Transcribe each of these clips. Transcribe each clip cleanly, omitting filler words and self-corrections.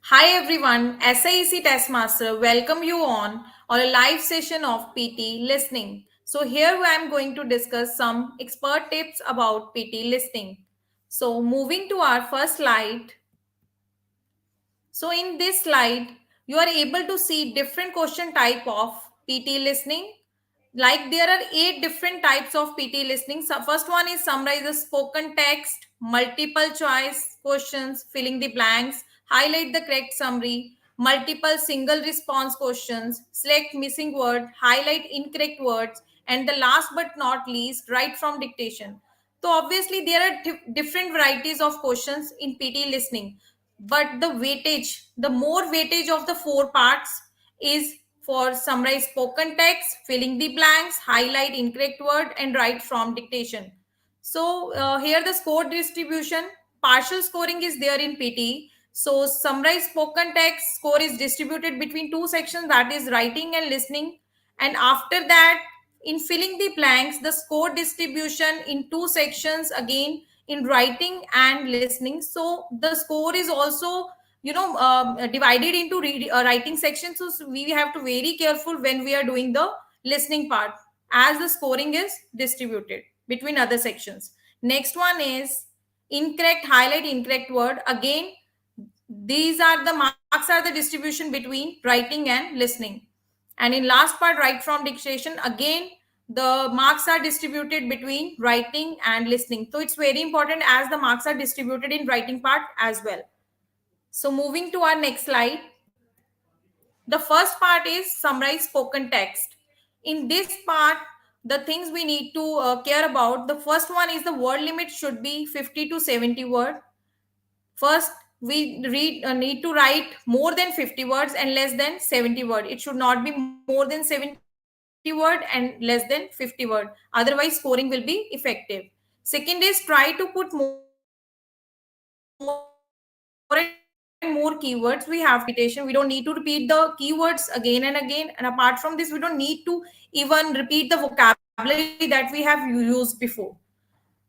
Hi everyone, SIEC Test Master welcome you on a live session of PT Listening. So here I am going to discuss some expert tips about PT Listening. So moving to our first slide. So in this slide, you are able to see different question type of PT listening. Like there are 8 different types of PT listening. So first one is summarize the spoken text, multiple choice questions, filling the blanks, highlight the correct summary, multiple single response questions, select missing word, highlight incorrect words, and the last but not least, write from dictation. So obviously there are different varieties of questions in PT listening, but the more weightage of the 4 parts is for summarize spoken text, filling the blanks, highlight incorrect word, and write from dictation. So here the score distribution, partial scoring is there in PT. So summarize spoken text score is distributed between two sections, that is writing and listening. And after that, in filling the blanks, the score distribution in two sections again in writing and listening. So the score is also divided into writing sections. So we have to very careful when we are doing the listening part, as the scoring is distributed between other sections. Next one is incorrect, highlight incorrect word. Again, these are the marks are the distribution between writing and listening. And in last part, write from dictation, again the marks are distributed between writing and listening. So it's very important as the marks are distributed in writing part as well. So moving to our next slide, the first part is summarize spoken text. In this part, the things we need to care about, the first one is the word limit should be 50 to 70 word. First, need to write more than 50 words and less than 70 word. It should not be more than 70 word and less than 50 word. Otherwise, scoring will be effective. Second is try to put more and more keywords. We have to use repetition. We don't need to repeat the keywords again and again. And apart from this, we don't need to even repeat the vocabulary that we have used before.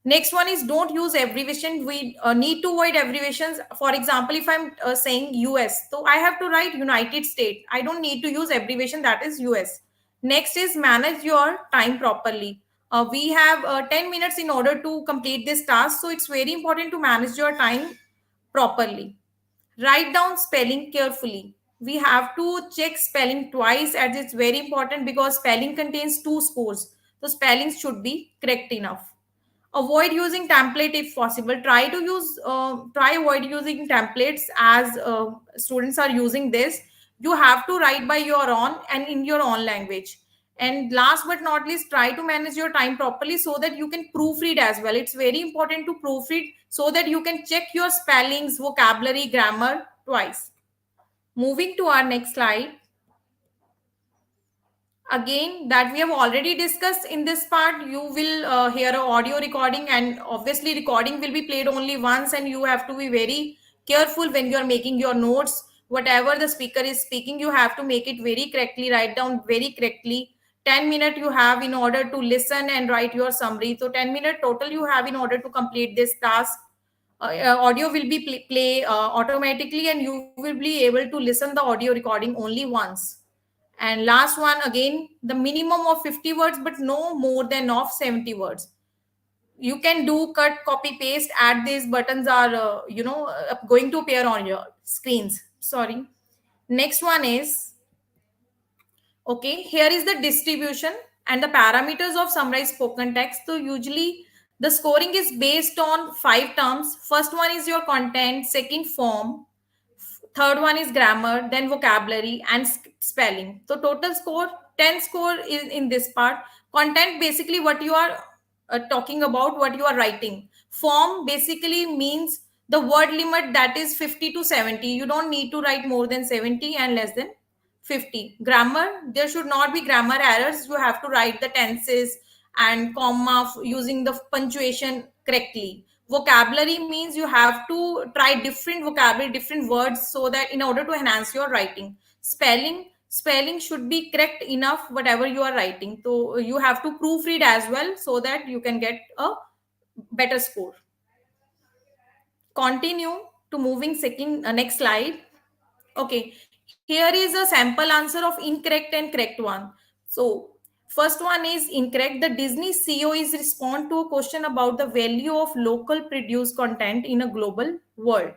Next one is don't use abbreviation. We need to avoid abbreviations. For example, if I'm saying US, so I have to write United States. I don't need to use abbreviation, that is US. Next is manage your time properly. We have 10 minutes in order to complete this task, so it's very important to manage your time properly. Write down spelling carefully. We have to check spelling twice, as it's very important because spelling contains two scores. So spellings should be correct enough. Avoid using template if possible. Try avoid using templates, as students are using this. You have to write by your own and in your own language. And last but not least, try to manage your time properly so that you can proofread as well. It's very important to proofread so that you can check your spellings, vocabulary, grammar twice. Moving to our next slide, again that we have already discussed. In this part you will hear a audio recording, and obviously recording will be played only once, and you have to be very careful when you are making your notes. Whatever the speaker is speaking, you have to make it very correctly, write down very correctly. 10 minutes you have in order to listen and write your summary. So 10 minutes total you have in order to complete this task. Audio will be play automatically, and you will be able to listen the audio recording only once. And last one, again the minimum of 50 words but no more than of 70 words. You can do cut, copy, paste, add. These buttons are going to appear on your screens. Sorry. Next one is, okay, here is the distribution and the parameters of summarized spoken text. So usually the scoring is based on 5 terms. First one is your content, second form, third one is grammar, then vocabulary and spelling. So total score 10 score is in this part. Content, basically what you are talking about, what you are writing. Form basically means the word limit, that is 50 to 70. You don't need to write more than 70 and less than 50. Grammar, there should not be grammar errors. You have to write the tenses and comma using the punctuation correctly. Vocabulary means you have to try different vocabulary, different words, so that in order to enhance your writing. Spelling should be correct enough whatever you are writing. So you have to proofread as well so that you can get a better score. Continue to moving second next slide. Okay, here is a sample answer of incorrect and correct one. So, first one is incorrect. The Disney CEO is respond to a question about the value of local produced content in a global world.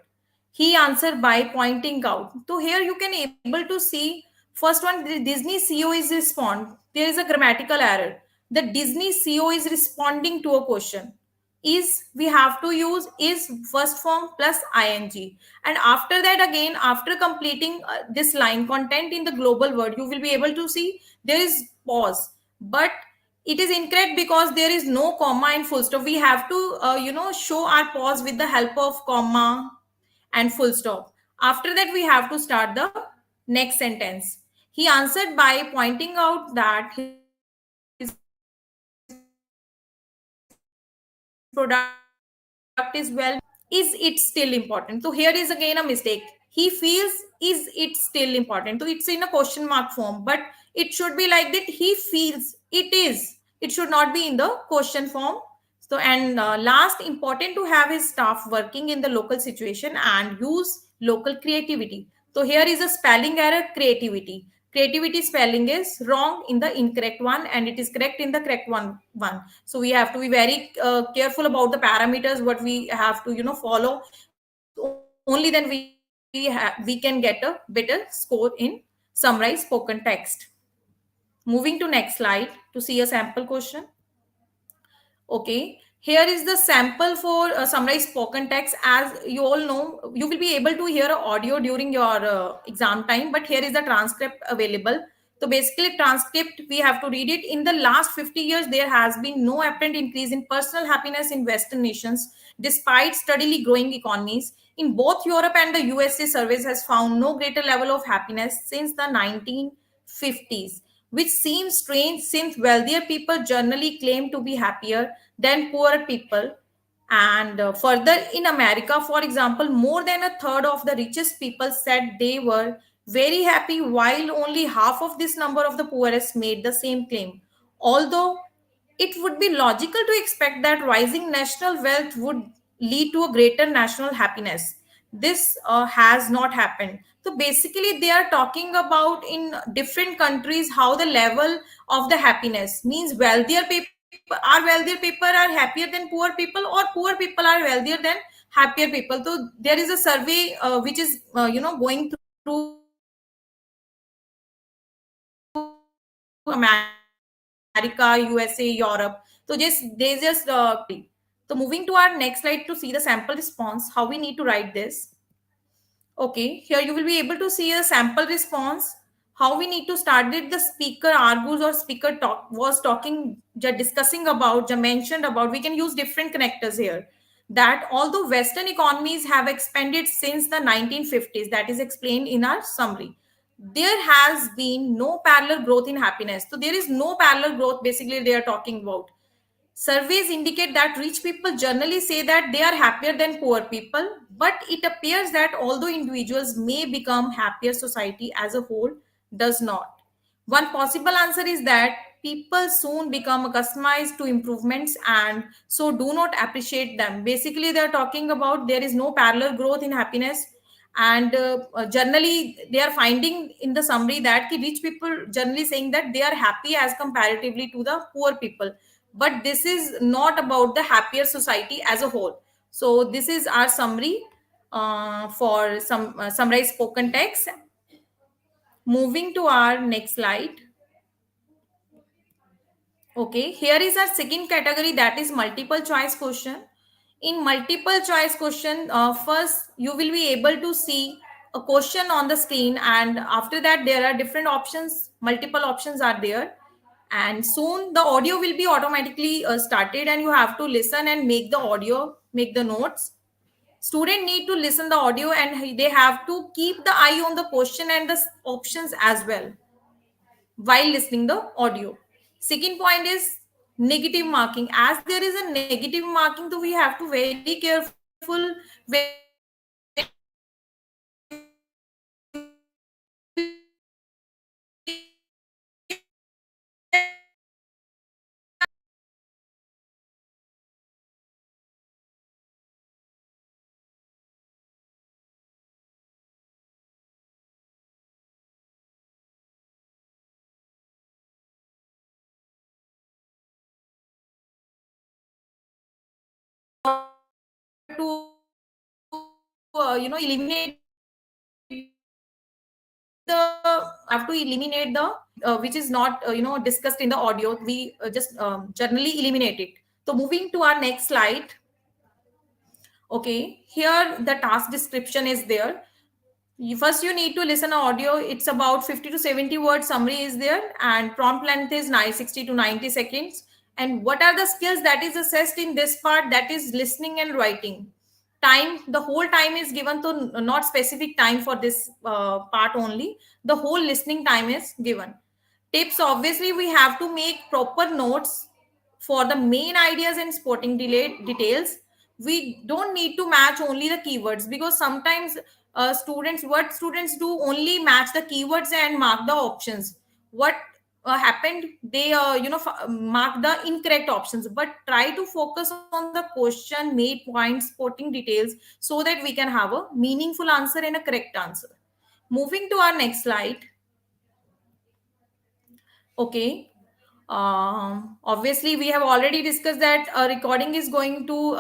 He answered by pointing out. So here you can able to see first one, the Disney CEO is respond. There is a grammatical error. The Disney CEO is responding to a question. Is we have to use is first form plus ing, and after that again after completing this line content in the global word you will be able to see there is pause, but it is incorrect because there is no comma and full stop. We have to show our pause with the help of comma and full stop. After that we have to start the next sentence. He answered by pointing out that his product is well known and his product is it still important. So here is again a mistake. He feels is it still important, so it's in a question mark form, but it should be like that he feels it is. It should not be in the question form. So and last, important to have his staff working in the local situation and use local creativity. So here is a spelling error, creativity. Creativity spelling is wrong in the incorrect one and it is correct in the correct one. So we have to be very careful about the parameters what we have to follow. So only then we can get a better score in summarize spoken text. Moving to next slide to see a sample question. Okay, here is the sample for summarized spoken text. As you all know, you will be able to hear audio during your exam time, but here is the transcript available. So basically, transcript we have to read it. In the last 50 years, there has been no apparent increase in personal happiness in Western nations, despite steadily growing economies. In both Europe and the USA, surveys has found no greater level of happiness since the 1950s, which seems strange since wealthier people generally claim to be happier than poorer people. And further, in America, for example, more than a third of the richest people said they were very happy, while only half of this number of the poorest made the same claim. Although it would be logical to expect that rising national wealth would lead to a greater national happiness. This has not happened. So basically, they are talking about in different countries how the level of the happiness means wealthier people are happier than poor people, or poor people are wealthier than happier people. So there is a survey which is going through America, USA, Europe. So just they just compare the happiness level. So moving to our next slide to see the sample response, how we need to write this. Okay, here you will be able to see a sample response. How we need to start it. The speaker argues or speaker was talking, discussing about, mentioned about. We can use different connectors here. That although Western economies have expanded since the 1950s, that is explained in our summary, there has been no parallel growth in happiness. So there is no parallel growth. Basically, they are talking about. Surveys indicate that rich people generally say that they are happier than poor people, but it appears that although individuals may become happier, society as a whole does not. One possible answer is that people soon become accustomed to improvements and so do not appreciate them. Basically, they are talking about there is no parallel growth in happiness, and generally they are finding in the summary that rich people generally saying that they are happy as comparatively to the poor people, but this is not about the happier society as a whole. So this is our summary for some summarized spoken text. Moving to our next slide. Okay, here is our second category, that is multiple choice question. In multiple choice question, first you will be able to see a question on the screen, and after that there are different options, multiple options are there, and soon the audio will be automatically started, and you have to listen and make the audio, make the notes. Student need to listen the audio and they have to keep the eye on the question and the options as well while listening the audio. Second point is negative marking. As there is a negative marking, so we have to very careful when we write the question. So here is a question that is which is not discussed in the audio. We just generally eliminate it. So moving to our next slide. Okay, here the task description is there. First you need to listen to audio. It's about 50 to 70 word summary is there, and prompt length is 60 to 90 seconds. And what are the skills that is assessed in this part? That is listening and writing. Time, the whole time is given, to not specific time for this part only. The whole listening time is given. Tips, obviously we have to make proper notes for the main ideas and sporting details. We don't need to match only the keywords, because sometimes students do only match the keywords and mark the options. What happened, they mark the incorrect options. But try to focus on the question, made points, sporting details, so that we can have a meaningful answer and a correct answer. Moving to our next slide. Okay. Obviously, we have already discussed that a recording is going to,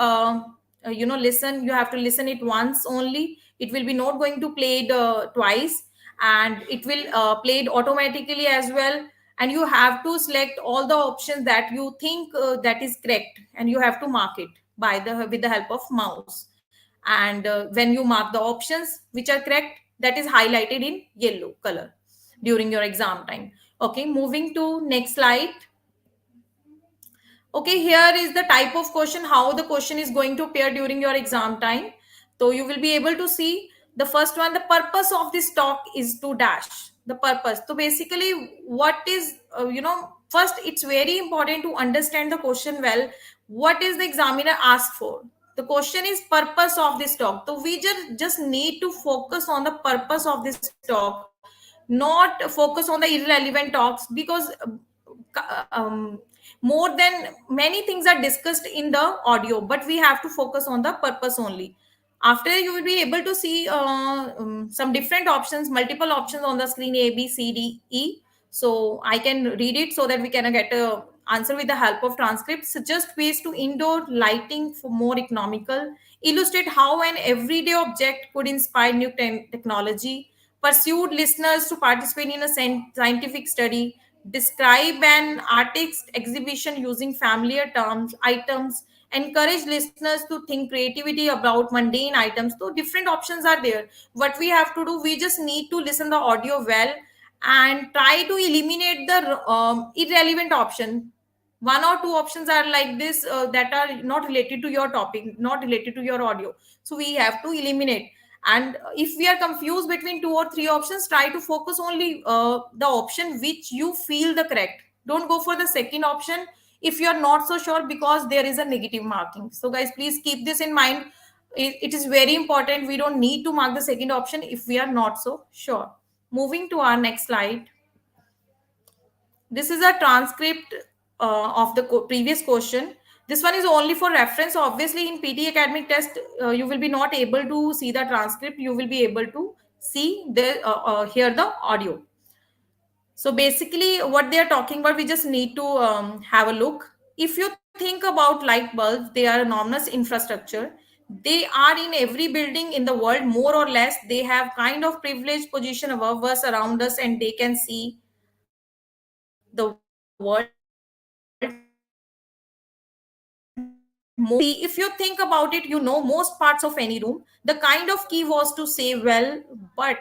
listen. You have to listen it once only. It will be not going to play it twice, and it will play it automatically as well. And you have to select all the options that you think that is correct, and you have to mark it by the with the help of mouse. And when you mark the options which are correct, that is highlighted in yellow color during your exam time. Okay, moving to next slide. Okay, here is the type of question, how the question is going to appear during your exam time. So you will be able to see the first one. The purpose of this talk is to dash. The purpose. So basically, what is, first it's very important to understand the question well. What is the examiner asked for? The question is purpose of this talk. So we just need to focus on the purpose of this talk, not focus on the irrelevant talks, because more than many things are discussed in the audio, but we have to focus on the purpose only. After, you will be able to see some different options, multiple options on the screen, A, B, C, D, E. So I can read it so that we can get a answer with the help of transcripts. Suggest ways to indoor lighting for more economical. Illustrate how an everyday object could inspire new technology. Pursued listeners to participate in a scientific study. Describe an artist exhibition using familiar terms, items. Encourage listeners to think creativity about mundane items. So different options are there. What we have to do, we just need to listen the audio well and try to eliminate the irrelevant option. One or two options are like this, that are not related to your topic, not related to your audio. So we have to eliminate. And if we are confused between two or three options, try to focus only the option which you feel the correct. Don't go for the second option if you are not so sure, because there is a negative marking. So guys, please keep this in mind. It is very important. We don't need to mark the second option if we are not so sure. Moving to our next slide. This is a transcript of the previous question. This one is only for reference. Obviously, in PT academic test, you will be not able to see the transcript. You will be able to see the hear the audio. So basically, what they are talking about, we just need to have a look. If you think about light bulbs, they are enormous infrastructure. They are in every building in the world, more or less. They have kind of privileged position above us, around us, and they can see the world more. See, if you think about it, you know most parts of any room. The kind of key was to say, well, but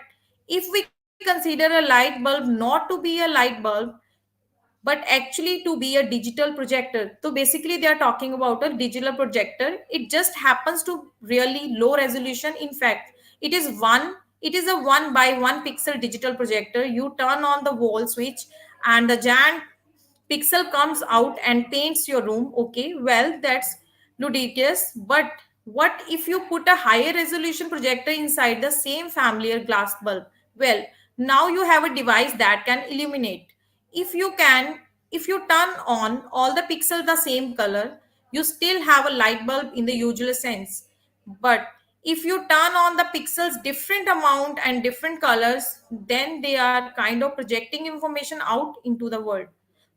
if we consider a light bulb not to be a light bulb, but actually to be a digital projector. So basically, they are talking about a digital projector. It just happens to really low resolution. In fact, it is a 1 by 1 pixel digital projector. You turn on the wall switch, and the giant pixel comes out and paints your room. Okay, well, that's ludicrous. But what if you put a higher resolution projector inside the same familiar glass bulb? Well, now you have a device that can illuminate. If you can, if you turn on all the pixels the same color, you still have a light bulb in the usual sense. But if you turn on the pixels different amount and different colors, then they are kind of projecting information out into the world.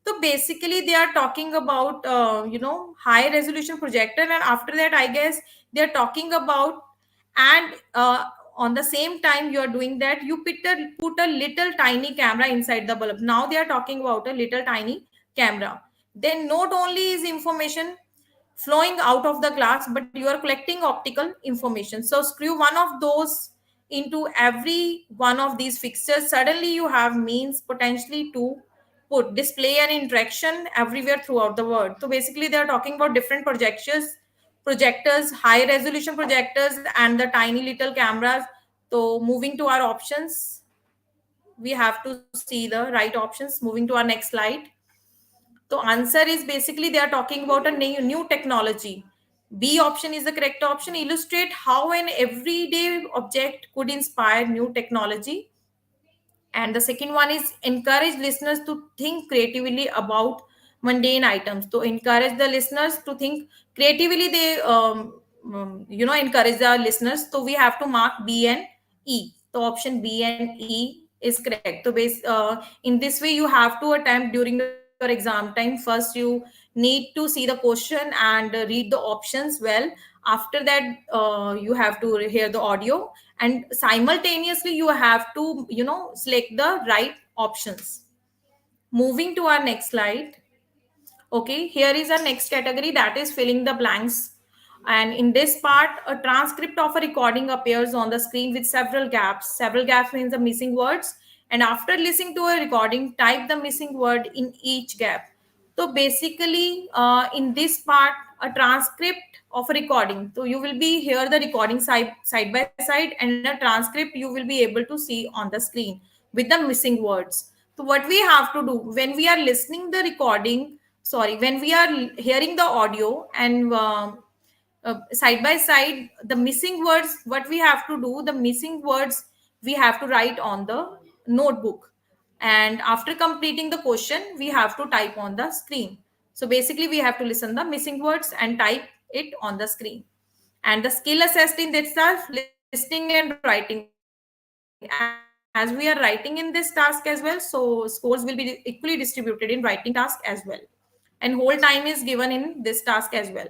So basically, they are talking about high resolution projector, and after that, I guess They're talking about, and on the same time you are doing that, you put a little tiny camera inside the bulb. Now they are talking about a little tiny camera. Then not only is information flowing out of the glass, but you are collecting optical information. So screw one of those into every one of these fixtures. Suddenly you have means potentially to put display and interaction everywhere throughout the world. So basically they are talking about different projectors, high resolution projectors, and the tiny little cameras. So moving to our options, we have to see the right options. Moving to our next slide. So answer is basically they are talking about a new technology. B option is the correct option. Illustrate how an everyday object could inspire new technology. And the second one is encourage listeners to think creatively about mundane items. To encourage the listeners to think creatively, they encourage the listeners. So we have to mark B and E. So option B and E is correct. So in this way you have to attempt during your exam time. First you need to see the question and read the options well. After that you have to hear the audio, and simultaneously you have to select the right options. Moving to our next slide. Okay, here is our next category, that is filling the blanks. And in this part, a transcript of a recording appears on the screen with several gaps. Several gaps means the missing words. And after listening to a recording, type the missing word in each gap. So basically, in this part, a transcript of a recording. So you will be here the recording side by side, and a transcript you will be able to see on the screen with the missing words. So what we have to do when we are listening the recording, sorry, when we are hearing the audio, and side by side the missing words, what we have to do, the missing words we have to write on the notebook, and after completing the question we have to type on the screen. So basically we have to listen the missing words and type it on the screen. And the skill assessed in itself, listening and writing. As we are writing in this task as well, so scores will be equally distributed in writing task as well, and whole time is given in this task as well.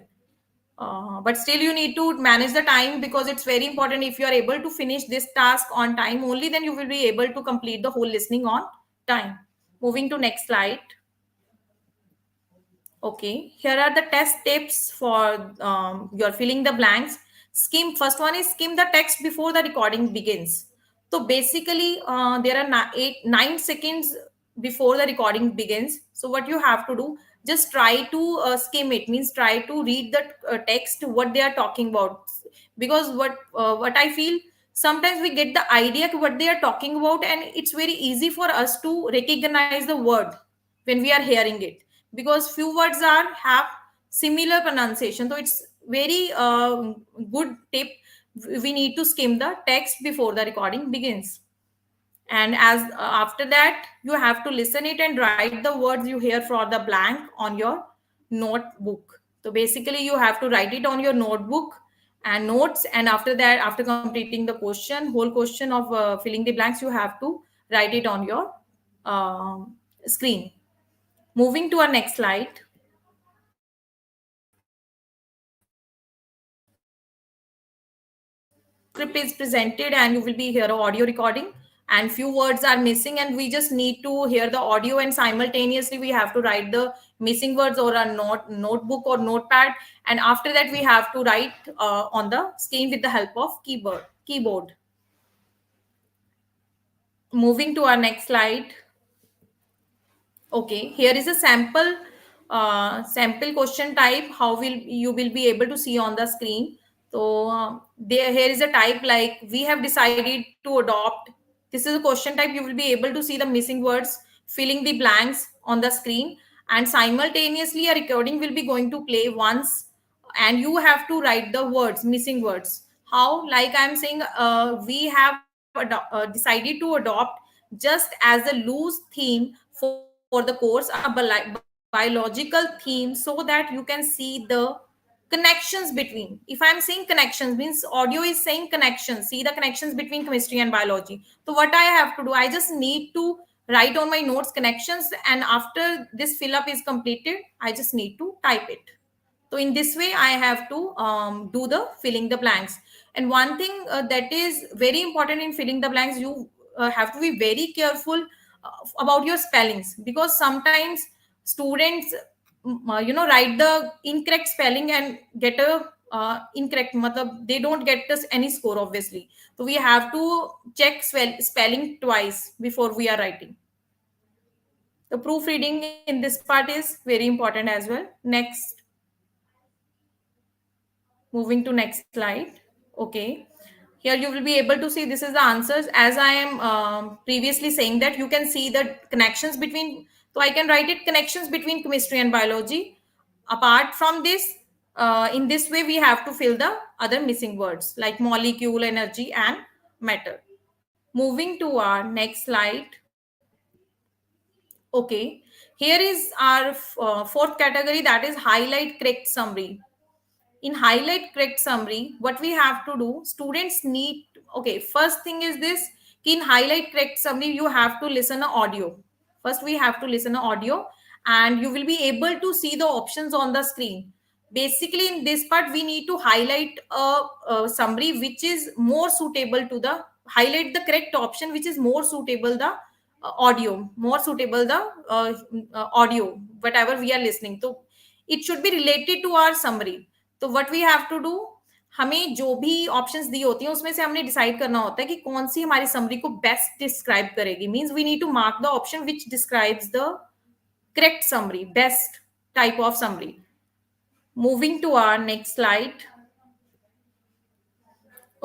But still you need to manage the time, because it's very important. If you are able to finish this task on time, only then you will be able to complete the whole listening on time. Moving to next slide. Okay, here are the test tips for your filling the blanks. Skim, first one is skim the text before the recording begins. So basically, there are 9 seconds before the recording begins. So what you have to do, just try to skim it. Means try to read the text what they are talking about, because what I feel, sometimes we get the idea what they are talking about, and it's very easy for us to recognize the word when we are hearing it, because few words are have similar pronunciation. So it's very good tip. We need to skim the text before the recording begins, and as after that you have to listen it and write the words you hear for the blank on your notebook. So basically you have to write it on your notebook and notes, and after that, after completing the question, whole question of filling the blanks, you have to write it on your screen. Moving to our next slide. Script is presented and you will be hear a audio recording, and few words are missing, and we just need to hear the audio, and simultaneously we have to write the missing words or a notebook or notepad, and after that we have to write on the screen with the help of keyboard. Moving to our next slide. Okay, here is a sample question type. How will you will be able to see on the screen? So there here is a type like we have decided to adopt. This is a question type. You will be able to see the missing words, filling the blanks on the screen, and simultaneously a recording will be going to play once, and you have to write the words, missing words. How? Like I'm saying, we have decided to adopt just as a loose theme for the course, a biological theme, so that you can see the connections between. If I'm saying connections, means audio is saying connections, see the connections between chemistry and biology. So what I have to do, I just need to write on my notes connections, and after this fill up is completed, I just need to type it. So in this way, I have to do the filling the blanks. And one thing that is very important in filling the blanks, you have to be very careful about your spellings, because sometimes students write the incorrect spelling and get a incorrect matlab, they don't get us any score obviously. So we have to check spelling twice before we are writing. The proofreading in this part is very important as well. Next, moving to next slide. Okay, here you will be able to see this is the answers. As I am previously saying that you can see the connections between, so I can write it connections between chemistry and biology. Apart from this, in this way we have to fill the other missing words like molecule, energy and matter. Moving to our next slide. Okay, here is our fourth category, that is highlight correct summary. In highlight correct summary, what we have to do, students need, okay, first thing is this, in highlight correct summary you have to listen a audio. First we have to listen a audio, and you will be able to see the options on the screen. Basically in this part we need to highlight a summary which is more suitable to the, highlight the correct option which is more suitable the audio, more suitable the audio whatever we are listening. So it should be related to our summary. तो what we have to do, हमें जो भी options दी होती हैं उसमें से हमने decide करना होता है कि कौन सी हमारी समरी को बेस्ट डिस्क्राइब करेगी. Means we need to mark the option which describes the correct summary, best type of summary. Moving to our next slide.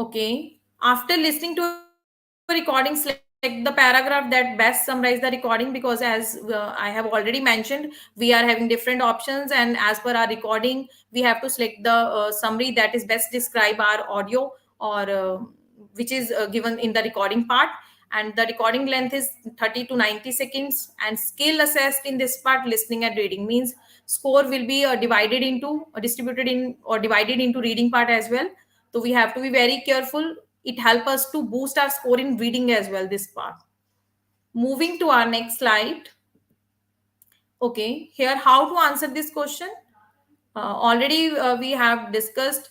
Okay. After listening to a recording, select the paragraph that best summarize the recording, because as I have already mentioned, we are having different options, and as per our recording, we have to select the summary that is best describe our audio, or which is given in the recording part. And the recording length is 30 to 90 seconds. And skill assessed in this part, listening and reading, means score will be divided into, distributed in, or divided into reading part as well. So we have to be very careful. It helps us to boost our score in reading as well, this part. Moving to our next slide. Okay, here how to answer this question. Already we have discussed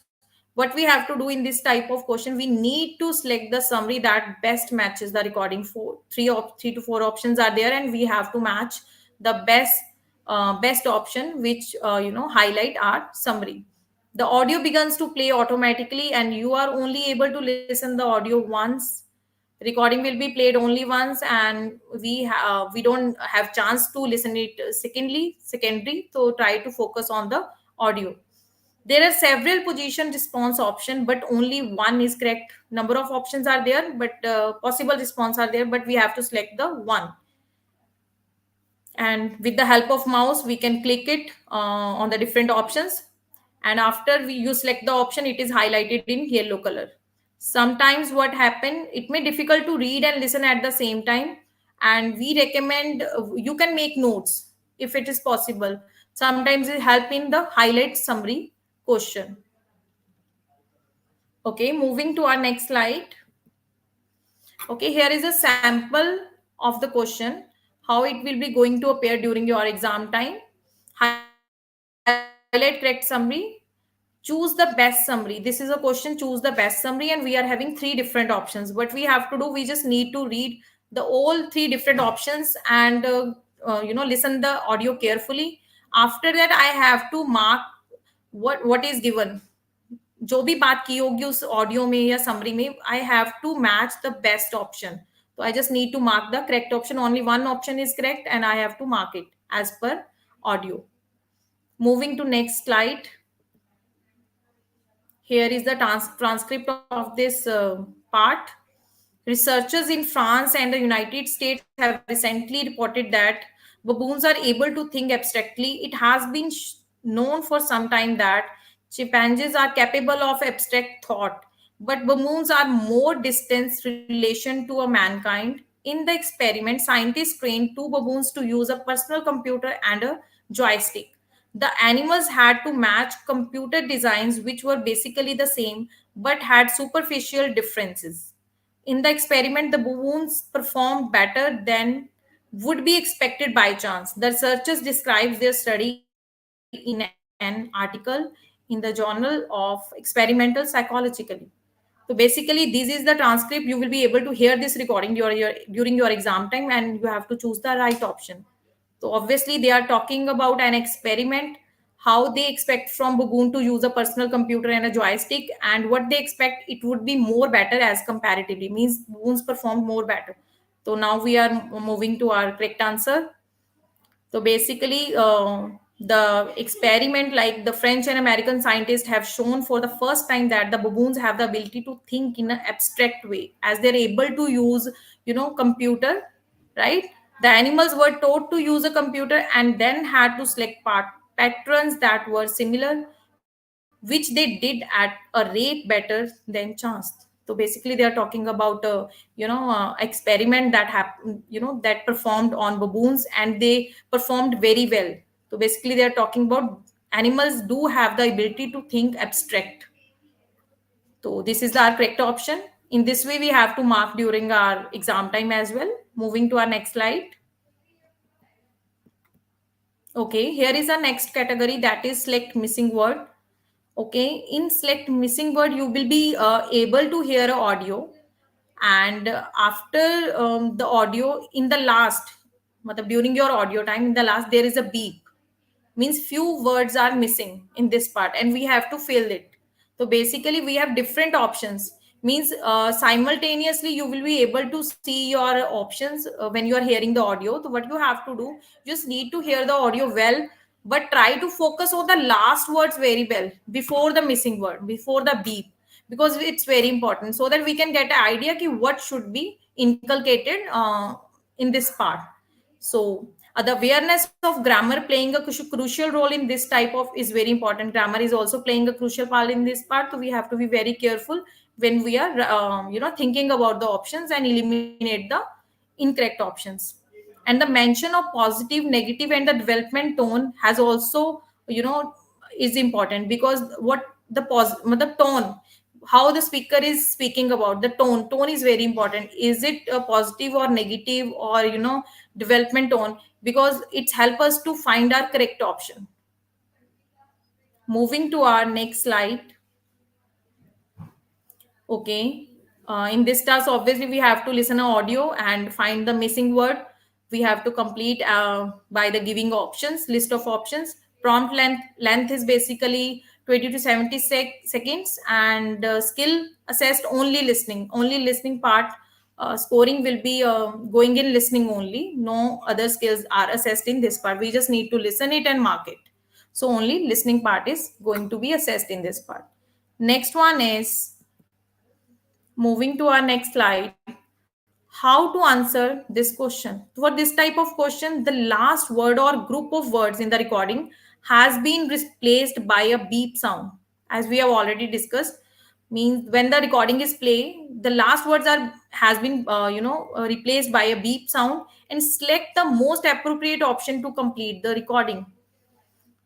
what we have to do in this type of question. We need to select the summary that best matches the recording. Three to four options are there, and we have to match the best option which highlight our summary. The audio begins to play automatically, and you are only able to listen the audio once. Recording will be played only once, and we don't have chance to listen it secondary. So try to focus on the audio. There are several position response option, but only one is correct. Number of options are there, but possible response are there, but we have to select the one. And with the help of mouse we can click it on the different options, and after you select the option, it is highlighted in yellow color. Sometimes what happen, it may difficult to read and listen at the same time, and we recommend you can make notes if it is possible. Sometimes it help in the highlight summary question. Okay, moving to our next slide. Okay, here is a sample of the question, how it will be going to appear during your exam time. Highlight correct summary, choose the best summary. This is a question, choose the best summary, and we are having three different options. What we have to do, we just need to read the all three different options, and listen the audio carefully. After that I have to mark what is given, जो भी बात की होगी उस audio में या summary में, I have to match the best option. So I just need to mark the correct option. Only one option is correct, and I have to mark it as per audio. Moving to next slide. Here is the transcript of this part. Researchers in France and the United States have recently reported that baboons are able to think abstractly. It has been known for some time that chimpanzees are capable of abstract thought, but baboons are more distant relation to a mankind. In the experiment, scientists trained two baboons to use a personal computer and a joystick. The animals had to match computer designs which were basically the same but had superficial differences. In the experiment, the baboons performed better than would be expected by chance. The researchers described their study in an example. an article in the Journal of Experimental Psychologically. So basically, this is the transcript. You will be able to hear this recording during your exam time, and you have to choose the right option. So obviously, they are talking about an experiment, how they expect from Baboon to use a personal computer and a joystick, and what they expect it would be more better as comparatively, means Baboons performed more better. So now we are moving to our correct answer. So basically, the experiment, like the French and American scientists have shown for the first time that the baboons have the ability to think in an abstract way, as they're able to use, computer, right? The animals were taught to use a computer and then had to select patterns that were similar, which they did at a rate better than chance. So basically, they are talking about experiment that happened, that performed on baboons, and they performed very well. So basically, they are talking about animals do have the ability to think abstract. So this is our correct option. In this way, we have to mark during our exam time as well. Moving to our next slide. Okay, here is our next category, that is select missing word. Okay, in select missing word, you will be able to hear a audio, and after the audio, in the last, during your audio time, in the last, there is a beep, means few words are missing in this part and we have to fill it. So basically we have different options, means simultaneously you will be able to see your options when you are hearing the audio. So what you have to do, you just need to hear the audio well, but try to focus on the last words very well before the missing word, before the beep, because it's very important, so that we can get an idea ki what should be inculcated in this part. So the awareness of grammar playing a crucial role in this type of is very important. Grammar is also playing a crucial part in this part, so we have to be very careful when we are thinking about the options and eliminate the incorrect options. And the mention of positive, negative, and the development tone has also, is important, because what the tone, how the speaker is speaking about, the tone is very important. Is it a positive or negative, or development tone, because it's help us to find our correct option. Moving to our next slide. Okay. In this task, obviously, we have to listen to audio and find the missing word. We have to complete by the giving options, list of options. Prompt length is basically 20 to 70 seconds, and skill assessed only listening. Only listening part. Scoring will be going in listening only. No other skills are assessed in this part. We just need to listen it and mark it. So only listening part is going to be assessed in this part. Next one is, moving to our next slide, how to answer this question. For this type of question, the last word or group of words in the recording has been replaced by a beep sound, as we have already discussed. Means when the recording is play, the last words are has been replaced by a beep sound, and select the most appropriate option to complete the recording.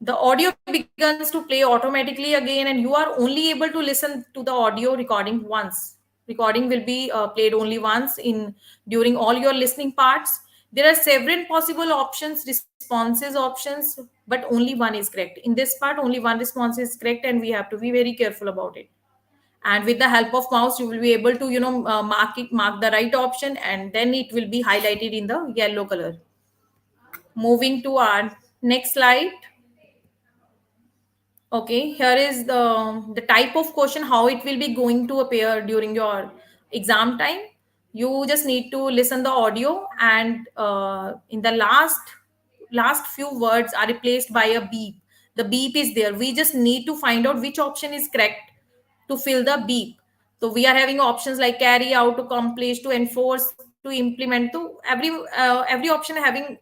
The audio begins to play automatically again, and you are only able to listen to the audio recording once. Recording will be played only once in during all your listening parts. There are several possible options, responses options, but only one is correct. In this part, only one response is correct, and we have to be very careful about it. And with the help of mouse, you will be able to mark the right option, and then it will be highlighted in the yellow color. Moving to our next slide. Okay, here is the type of question, how it will be going to appear during your exam time. You just need to listen the audio, and in the last few words are replaced by a beep. The beep is there. We just need to find out which option is correct to fill the beep. So we are having options like carry out, to accomplish, to enforce, to implement. To every option having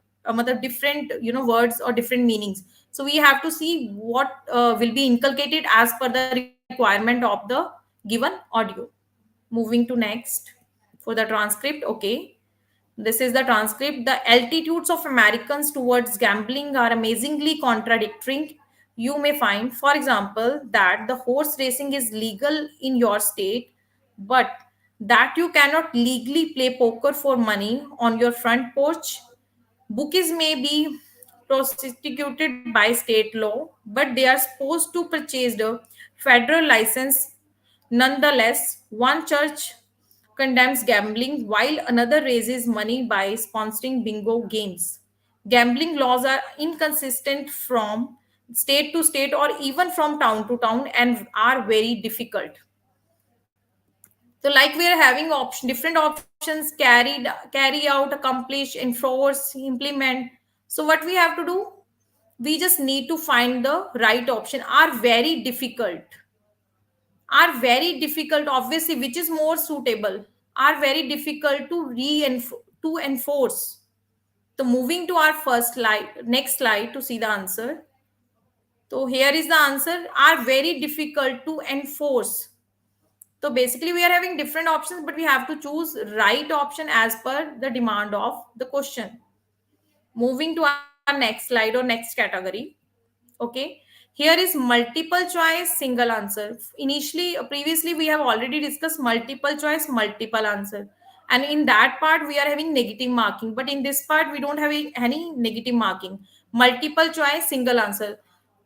different words or different meanings. So we have to see what will be inculcated as per the requirement of the given audio. Moving to next for the transcript. Okay, this is the transcript. The altitudes of Americans towards gambling are amazingly contradictory. You may find, for example, that the horse racing is legal in your state, but that you cannot legally play poker for money on your front porch. Bookies may be prosecuted by state law, but they are supposed to purchase the federal license. Nonetheless, one church condemns gambling while another raises money by sponsoring bingo games. Gambling laws are inconsistent from state to state or even from town to town and are very difficult. So, like we are having different options: carry out, accomplish, enforce, implement. So, what we have to do? We just need to find the right option. Are very difficult. Obviously, which is more suitable? Are very difficult to to enforce. So, moving to our first slide, next slide to see the answer. So, here is the answer: are very difficult to enforce. So basically, we are having different options, but we have to choose right option as per the demand of the question. Moving to our next slide or next category. Okay. Here is multiple choice, single answer. Previously, we have already discussed multiple choice, multiple answer. And in that part, we are having negative marking. But in this part, we don't have any negative marking. Multiple choice, single answer.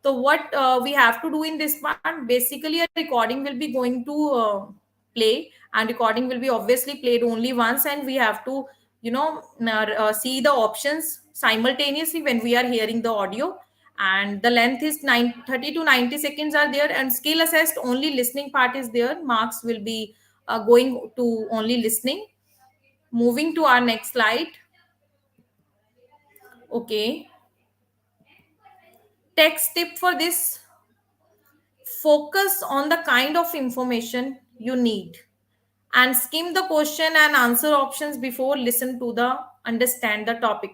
So what we have to do in this part, basically a recording will be going to play, and recording will be obviously played only once, and we have to, see the options simultaneously when we are hearing the audio. And the length is 30 to 90 seconds are there, and skill assessed only listening part is there. Marks will be going to only listening. Moving to our next slide. Okay. Text tip for this: focus on the kind of information you need and skim the question and answer options before listen to the understand the topic.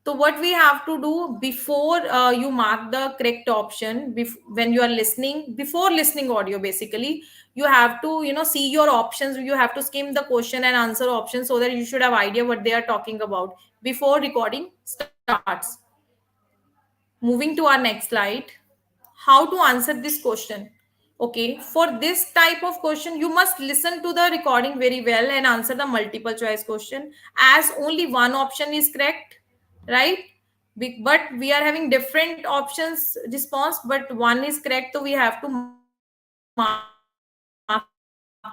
So what we have to do before you mark the correct option, when you are listening, before listening audio, basically you have to, see your options. You have to skim the question and answer options so that you should have idea what they are talking about before recording starts. Moving to our next slide: how to answer this question. Okay, for this type of question, you must listen to the recording very well and answer the multiple choice question, as only one option is correct, right? But we are having different options response, but one is correct, so we have to mark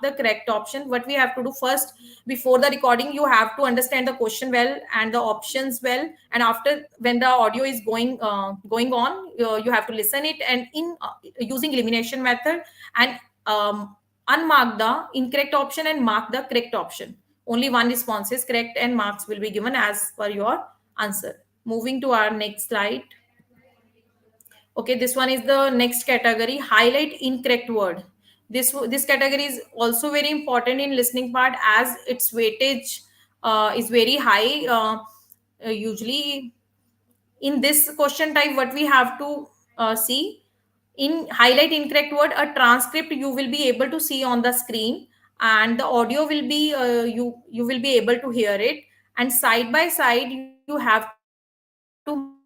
the correct option. What we have to do first, before the recording, you have to understand the question well and the options well, and after, when the audio is going on, you have to listen it, and in using elimination method, and unmark the incorrect option and mark the correct option. Only one response is correct, and marks will be given as per your answer. Moving to our next slide. Okay, this one is the next category: highlight incorrect word. This category is also very important in listening part, as its weightage is very high. Usually in this question type, what we have to see: in highlight incorrect word, a transcript you will be able to see on the screen, and the audio will be you will be able to hear it, and side by side you have to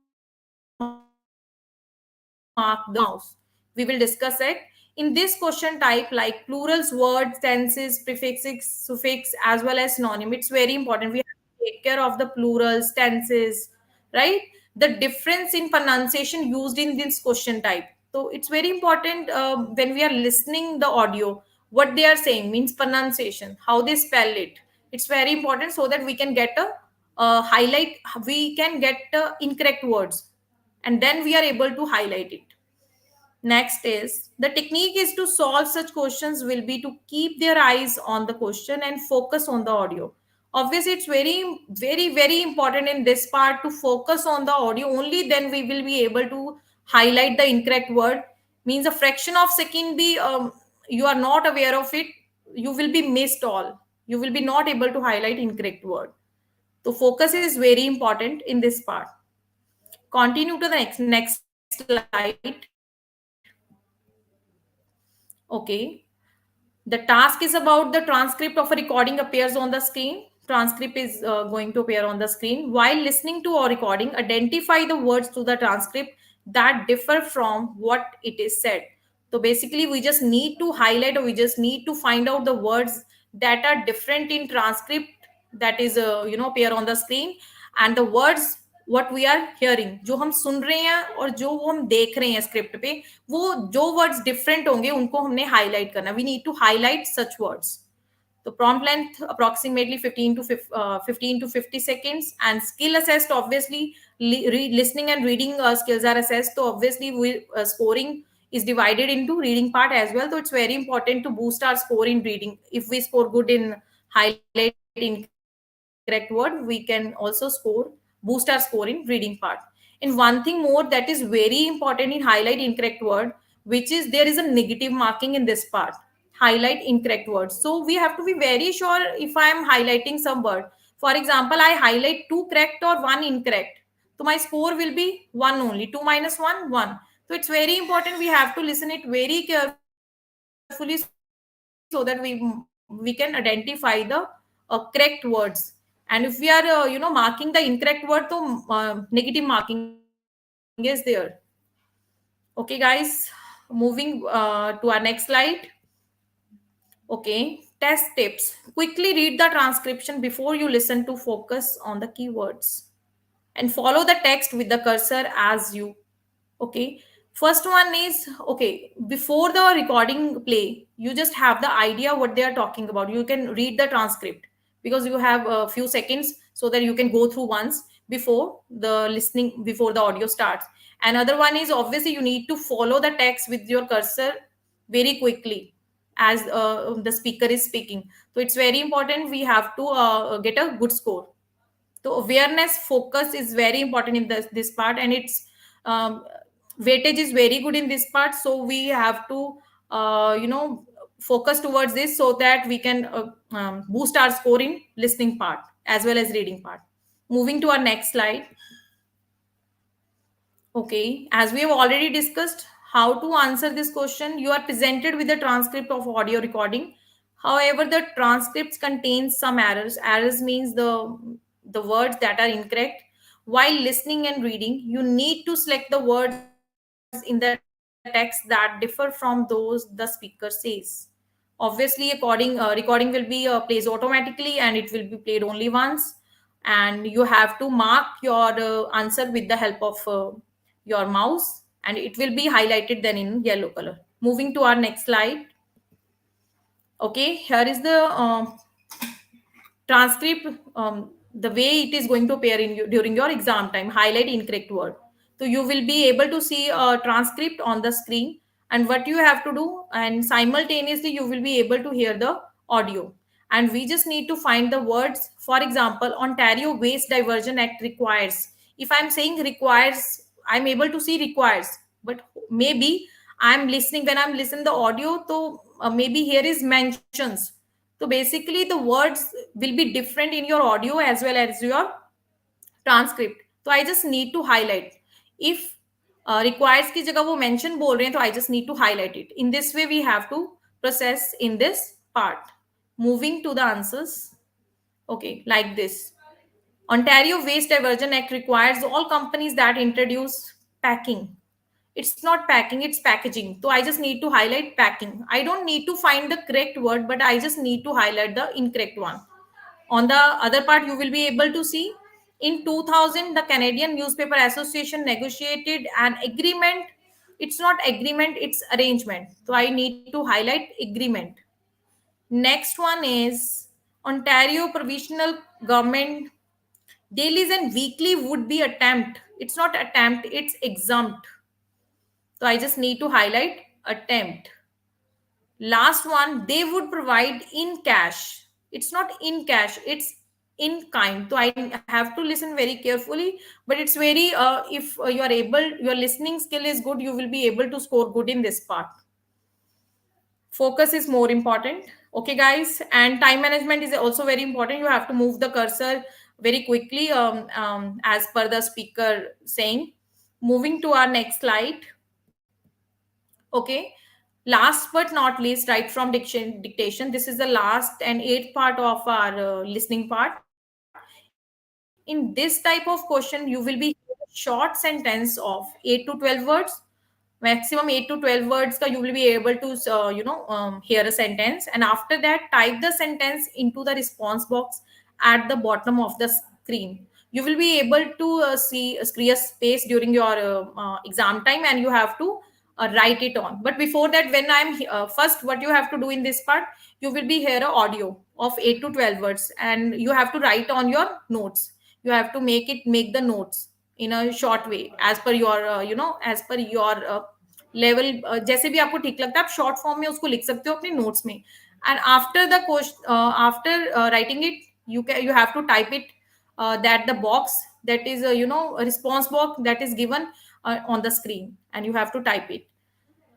mark the mouse. We will discuss it in this question type, like plurals, words, tenses, prefixes, suffix, as well as synonym. It's very important. We have to take care of the plurals, tenses, right? The difference in pronunciation used in this question type. So it's very important when we are listening the audio, what they are saying means pronunciation, how they spell it. It's very important so that we can get a highlight. We can get incorrect words, and then we are able to highlight it. Next is the technique is to solve such questions will be to keep their eyes on the question and focus on the audio. Obviously, it's very important in this part to focus on the audio. Only then we will be able to highlight the incorrect word. Means a fraction of second be you are not aware of it, you will be missed all. You will be not able to highlight incorrect word. So focus is very important in this part. Continue to the next slide. Okay. The task is about the transcript of a recording appears on the screen. Transcript is going to appear on the screen. While listening to a recording, identify the words to the transcript that differ from what it is said. So basically, we just need to highlight, or we just need to find out the words that are different in transcript, that is appear on the screen, and the words what we are hearing, जो हम सुन रहे हैं और जो वो हम देख रहे हैं स्क्रिप्ट पे, वो जो वर्ड्स डिफरेंट होंगे उनको हमने हाईलाइट करना. We need to highlight such words. The prompt length approximately 15 to 50 seconds, and skill assessed obviously listening and reading skills are assessed. So obviously we scoring is divided into reading part as well. So it's very important to boost our score in reading. If we score good in highlight incorrect word, we can also boost our score in reading part. And one thing more that is very important in highlight incorrect word, which is there is a negative marking in this part. Highlight incorrect words. So we have to be very sure if I am highlighting some word. For example, I highlight two correct or one incorrect. So my score will be one only. 2 minus 1, 1. So it's very important. We have to listen it very carefully so that we can identify the correct words. And if we are marking the incorrect word, so negative marking is there. Okay, guys, moving to our next slide. Okay, test tips. Quickly read the transcription before you listen to focus on the keywords. And follow the text with the cursor as you. Okay, first one is, okay, before the recording play, you just have the idea what they are talking about. You can read the transcript because you have a few seconds so that you can go through once before the listening, before the audio starts. Another one is, obviously you need to follow the text with your cursor very quickly as the speaker is speaking. So it's very important. We have to get a good score. So awareness focus is very important in this part, and its um, weightage is very good in this part. So we have to focus towards this so that we can boost our score in listening part as well as reading part. Moving to our next slide. Okay, as we have already discussed how to answer this question, you are presented with a transcript of audio recording. However, the transcripts contains some errors. Errors means the words that are incorrect. While listening and reading, you need to select the words in the text that differ from those the speaker says. Obviously, recording will be plays automatically, and it will be played only once. And you have to mark your answer with the help of your mouse, and it will be highlighted then in yellow color. Moving to our next slide. Okay, here is the transcript, the way it is going to appear in you during your exam time. Highlight incorrect word, so you will be able to see a transcript on the screen, and what you have to do, and simultaneously you will be able to hear the audio. And we just need to find the words. For example, Ontario Waste Diversion Act requires. If I'm saying requires, I'm able to see requires, but maybe I'm listening, when I'm listening the audio, so maybe here is mentions. So basically, the words will be different in your audio as well as your transcript. So I just need to highlight. If requires की जगह वो mention बोल रहे हैं, तो I just need to highlight it. In this way, we have to process in this part. Moving to the answers. Okay, like this. Ontario Waste Diversion Act requires all companies that introduce packing. It's not packing, it's packaging. So I just need to highlight packing. I don't need to find the correct word, but I just need to highlight the incorrect one. On the other part, you will be able to see in 2000, the Canadian Newspaper Association negotiated an agreement. It's not agreement, it's arrangement. So I need to highlight agreement. Next one is Ontario Provincial Government dailies and weekly would be attempt. It's not attempt, it's exempt. So I just need to highlight attempt. Last one, they would provide in cash. It's not in cash, it's in kind. So I have to listen very carefully, but it's very, if you are able, your listening skill is good, you will be able to score good in this part. Focus is more important. Okay, guys, and time management is also very important. You have to move the cursor very quickly, as per the speaker saying. Moving to our next slide. Okay, last but not least, right from dictation, this is the last and eighth part of our listening part. In this type of question, you will be short sentence of 8 to 12 words, maximum 8 to 12 words ka you will be able to hear a sentence, and after that type the sentence into the response box at the bottom of the screen. you will be able to see a space during your exam time, and you have to write it on. But before that, when first, what you have to do in this part, you will be hear a audio of 8 to 12 words, and you have to write on your notes. You have to make the notes in a short way, as per your as per your level, जैसे भी आपको ठीक लगता है आप short form में उसको लिख सकते हो अपने नोट्स में. And after the question, after writing it, you have to type it, that the box that is a response box that is given on the screen, and you have to type it.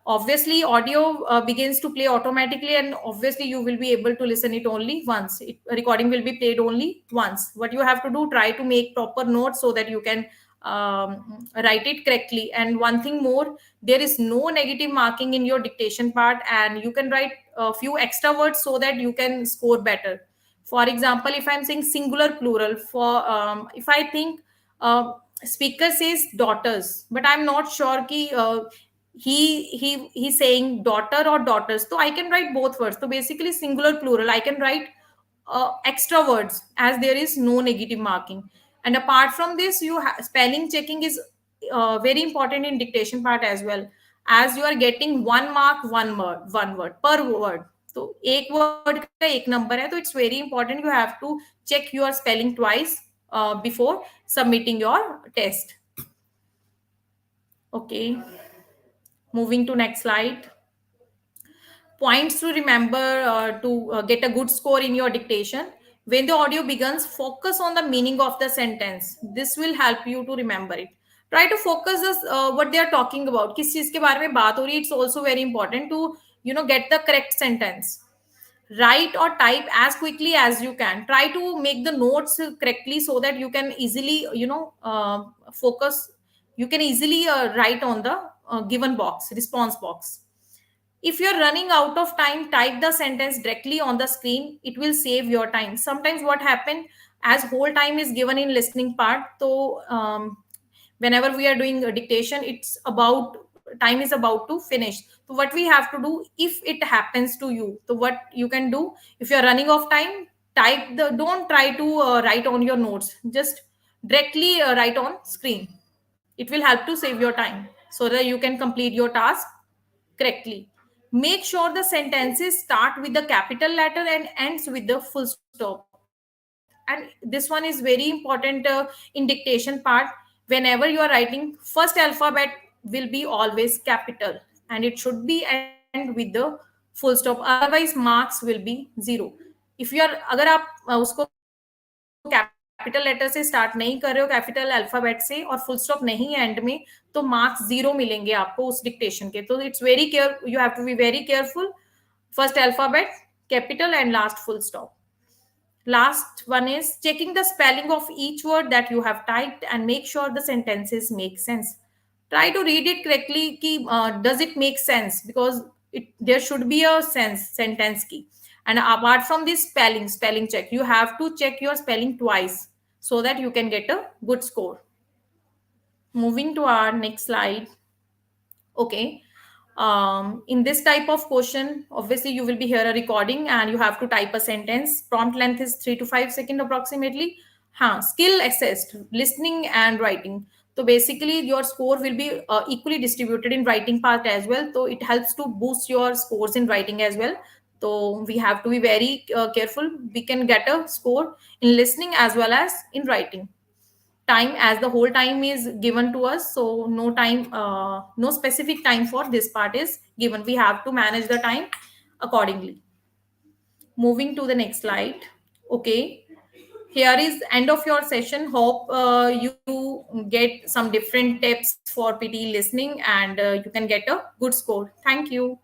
Obviously audio begins to play automatically, and obviously you will be able to listen it only once. Recording will be played only once. What you have to do, try to make proper notes so that you can write it correctly. And one thing more, there is no negative marking in your dictation part, and you can write a few extra words so that you can score better. For example, if I'm saying singular plural, for if I think speaker says daughters, but I'm not sure ki he's saying daughter or daughters, so I can write both words. So basically singular plural, I can write extra words, as there is no negative marking. And apart from this, spelling checking is very important in dictation part as well, as you are getting 1 mark, one word per word. तो एक word का एक number है, तो it's very important, you have to check your spelling twice before submitting your test. Okay, moving to next slide. Points to remember to get a good score in your dictation. When the audio begins, focus on the meaning of the sentence. This will help you to remember it. Try to focus what they are talking about. किस चीज के बारे में बात हो रही है. It's also very important to get the correct sentence. Write or type as quickly as you can. Try to make the notes correctly so that you can easily focus. You can easily write on the given box, response box. If you're running out of time, type the sentence directly on the screen. It will save your time. Sometimes what happen, as whole time is given in listening part, so whenever we are doing a dictation, it's about time is about to finish. So what we have to do, if it happens to you, so what you can do, if you're running off time, don't try to write on your notes, just directly write on screen. It will help to save your time so that you can complete your task correctly. Make sure the sentences start with the capital letter and ends with the full stop. And this one is very important in dictation part. Whenever you are writing, first alphabet will be always capital, and it should be end with the full stop. Otherwise, marks will be 0. If you are, अगर आप उसको capital letter से start नहीं कर रहे हो, capital alphabet से, और फुल स्टॉप नहीं है एंड में, तो मार्क्स 0 मिलेंगे आपको उस डिक्टेशन के. तो it's very care, you have to be very careful. First alphabet capital and last full stop. Last one is checking the spelling of each word that you have typed and make sure the sentences make sense. Try to read it correctly. Does it make sense? Because there should be a sentence key. And apart from this spelling check, you have to check your spelling twice so that you can get a good score. Moving to our next slide. Okay. In this type of question, obviously you will be here a recording and you have to type a sentence. Prompt length is 3 to 5 seconds approximately. Skill assessed, listening and writing. So basically your score will be equally distributed in writing part as well. So it helps to boost your scores in writing as well. So we have to be very careful. We can get a score in listening as well as in writing. Time, as the whole time is given to us, so no specific time for this part is given. We have to manage the time accordingly. Moving to the next slide. Okay, here is end of your session. Hope you get some different tips for PT listening, and you can get a good score. Thank you.